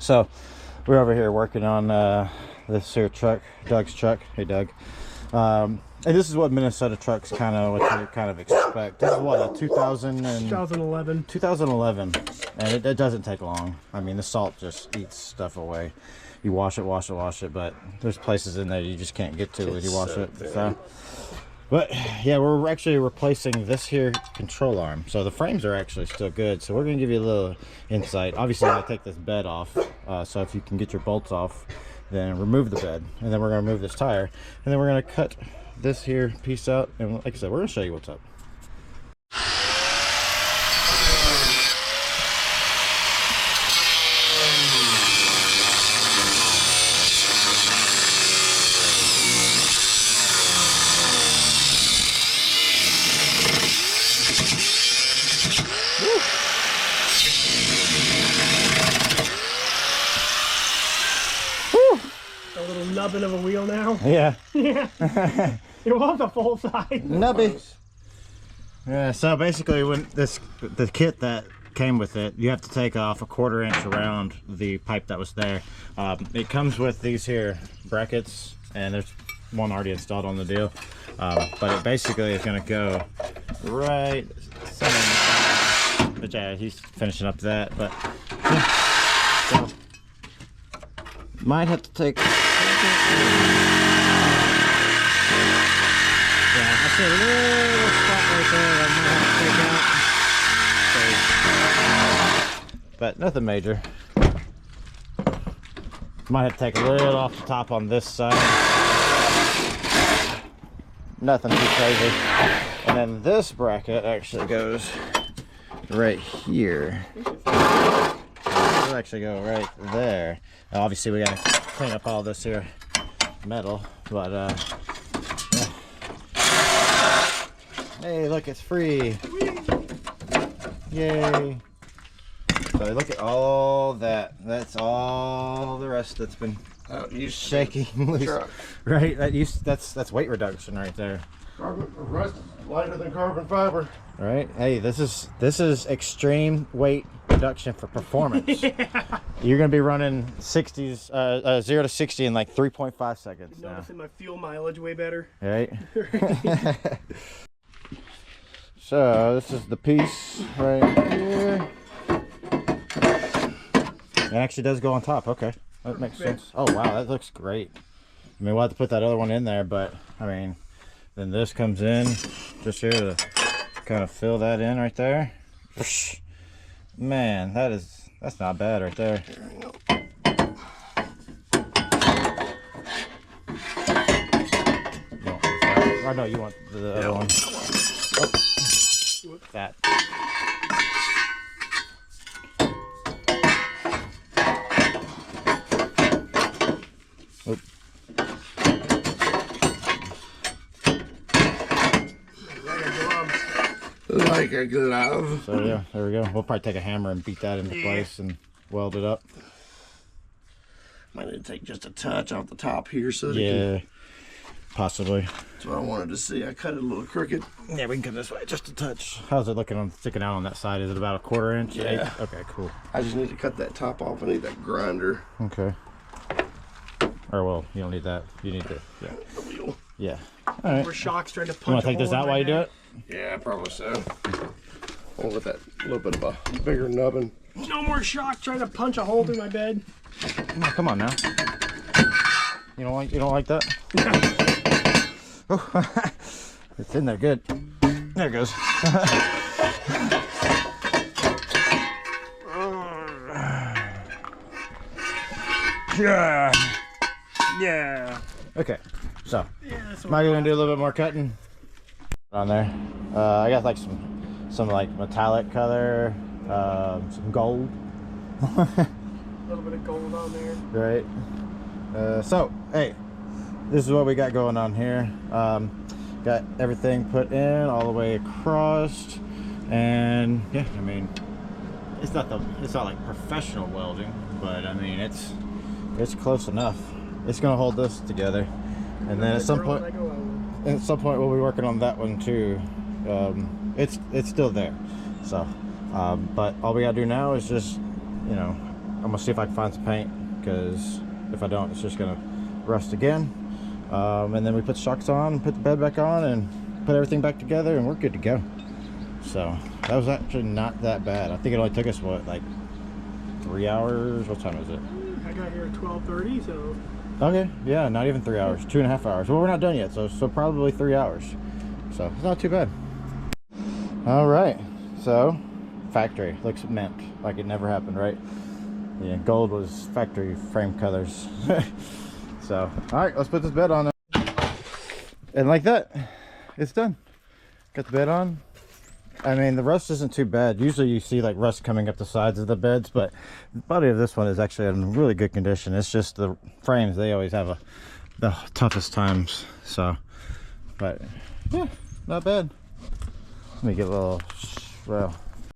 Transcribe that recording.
So we're over here working on this here truck, Doug's truck. Hey Doug. And this is what Minnesota trucks what you kind of expect. This is what, a 2011, and it doesn't take long. I mean, the salt just eats stuff away. You wash it, but there's places in there you just can't get to when you wash it. So, but yeah, we're actually replacing this here control arm. So the frames are actually still good. So we're gonna give you a little insight. Obviously, I take this bed off. So if you can get your bolts off, then remove the bed, and then we're gonna remove this tire, and then we're gonna cut this here piece out, and like I said, we're gonna show you what's up. A little nubbin of a wheel now. Yeah. Yeah. It was a full size. Nubby. Yeah, so basically when the kit that came with it, you have to take off a 1/4 inch around the pipe that was there. It comes with these here brackets, and there's one already installed on the deal. But it basically is gonna go right somewhere. But yeah, he's finishing up that, but yeah. So might have to take, yeah, I see a little spot right there that I might have to take out. But nothing major. Might have to take a little off the top on this side. Nothing too crazy. And then this bracket actually goes right here. It'll actually go right there. Now, obviously we gotta clean up all this here metal, but yeah. Hey, look, it's free. Yay. So look at all that. That's all the rest that's been shaking loose. Right? That's weight reduction right there. Rust lighter than carbon fiber. All right. Hey, this is extreme weight reduction for performance. Yeah. You're gonna be running 60s, 0 to 60 in like 3.5 seconds. Noticing my fuel mileage way better. Right. So this is the piece right here. It actually does go on top. Okay, that makes sense. Oh wow, that looks great. I mean, we'll have to put that other one in there, but I mean, then this comes in just here to kind of fill that in right there. Man, that's not bad right there. I know you want the other one. Oh, that. Oop. Like a glove. So yeah, there we go. We'll probably take a hammer and beat that into place and weld it up. Might need to take just a touch off the top here so that yeah, possibly. That's what I wanted to see. I cut it a little crooked. Yeah, we can come this way just a touch. How's it looking on sticking out on that side? Is it about a 1/4 inch? Yeah. Okay, cool. I just need to cut that top off. I need that grinder. Okay. Or well, you don't need that. You need the The wheel. Yeah. All right. We're shocks trying to punch. You want to take this out while you do it? Yeah, probably so. I'll let that little bit of a bigger nubbin. No more shock trying to punch a hole through my bed. Oh, come on now. You don't like that? Oh, it's in there good. There it goes. Yeah. Yeah. Okay. So, am I gonna do a little bit more cutting on there? I got like some like metallic color, some gold. A little bit of gold on there. Right. So, hey, this is what we got going on here. Got everything put in all the way across, and yeah, I mean, it's not like professional welding, but I mean it's close enough. It's gonna hold this together, and then at some point we'll be working on that one too. It's still there. So, but all we gotta do now is just, you know, I'm gonna see if I can find some paint, because if I don't, it's just gonna rust again. And then we put shocks on, put the bed back on, and put everything back together, and we're good to go. So that was actually not that bad. I think it only took us, what, like 3 hours? What time is it? I got here at 12:30, so. Okay, yeah, not even 3 hours, 2.5 hours. Well, we're not done yet, so probably 3 hours. So it's not too bad. All right, so factory looks mint, like it never happened, right? Yeah, gold was factory frame colors. So, all right, let's put this bed on. And like that, it's done. Got the bed on. I mean, the rust isn't too bad. Usually you see like rust coming up the sides of the beds, but the body of this one is actually in really good condition. It's just the frames, they always have the toughest times. So, but yeah, not bad. Let me get a little, well,